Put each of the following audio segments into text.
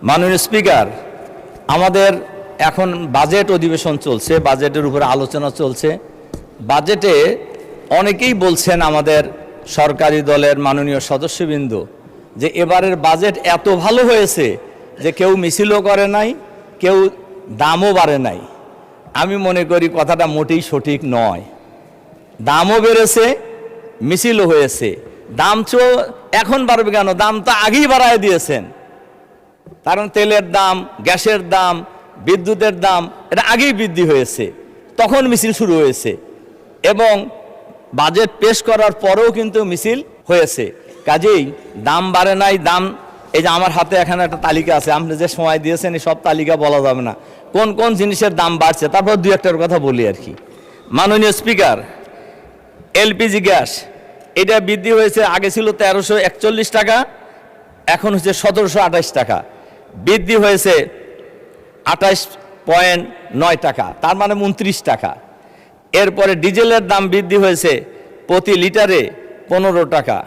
মাননীয় স্পিকার, আমাদের এখন বাজেট অধিবেশন চলছে, বাজেটের উপরে আলোচনা চলছে। বাজেটে অনেকেই বলছেন আমাদের সরকারি দলের মাননীয় সদস্যবৃন্দ যে এবারের বাজেট এত ভালো হয়েছে যে কেউ মিছিলও করে নাই, কেউ দামও বাড়ে নাই। আমি মনে করি কথাটা মোটেই সঠিক নয়। দামও বেড়েছে, মিছিলও হয়েছে। দাম এখন বাড়বে কেন? দাম তো আগেই বাড়ায় দিয়েছেন। কারণ তেলের দাম, গ্যাসের দাম, বিদ্যুতের দাম এটা আগেই বৃদ্ধি হয়েছে, তখন মিছিল শুরু হয়েছে এবং বাজেট পেশ করার পরেও কিন্তু মিছিল হয়েছে। কাজেই দাম বাড়ে নাই। দাম এই যে আমার হাতে এখানে একটা তালিকা আছে, আপনি যে সময় দিয়েছেন এই সব তালিকা বলা যাবে না কোন কোন জিনিসের দাম বাড়ছে, তারপর দুই একটার কথা বলি আর কি। মাননীয় স্পিকার, এলপিজি গ্যাস এটা বৃদ্ধি হয়েছে, আগে ছিল 1341 টাকা, এখন হচ্ছে 1728 টাকা, বৃদ্ধি হয়েছে 28.9 টাকা, তার মানে 29 টাকা। এরপরে ডিজেলের দাম বৃদ্ধি হয়েছে প্রতি লিটারে 15 টাকা,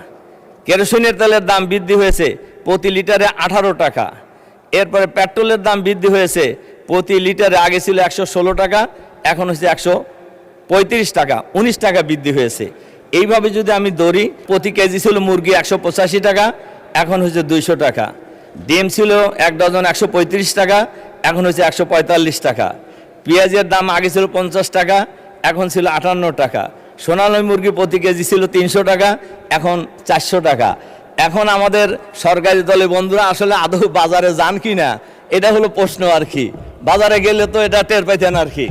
কেরোসিনের তেলের দাম বৃদ্ধি হয়েছে প্রতি লিটারে 18 টাকা। এরপরে পেট্রোলের দাম বৃদ্ধি হয়েছে প্রতি লিটারে, আগে ছিল 116 টাকা, এখন হচ্ছে 135 টাকা, 19 টাকা বৃদ্ধি হয়েছে। এইভাবে যদি আমি ধরি, প্রতি কেজি ছিল মুরগি 185 টাকা, এখন হচ্ছে 200 টাকা। ডিম ছিল 1 ডজন 135 টাকা, এখন হচ্ছে 145 টাকা। পেঁয়াজের দাম আগে ছিল 50 টাকা, এখন ছিল 58 টাকা। সোনালী মুরগি প্রতি কেজি ছিল 300 টাকা, এখন 400 টাকা। এখন আমাদের সরকারি দলের বন্ধুরা আসলে আদৌ বাজারে যান কি না, এটা হলো প্রশ্ন আর কি। বাজারে গেলে তো এটা টের পাইতেন আর কি।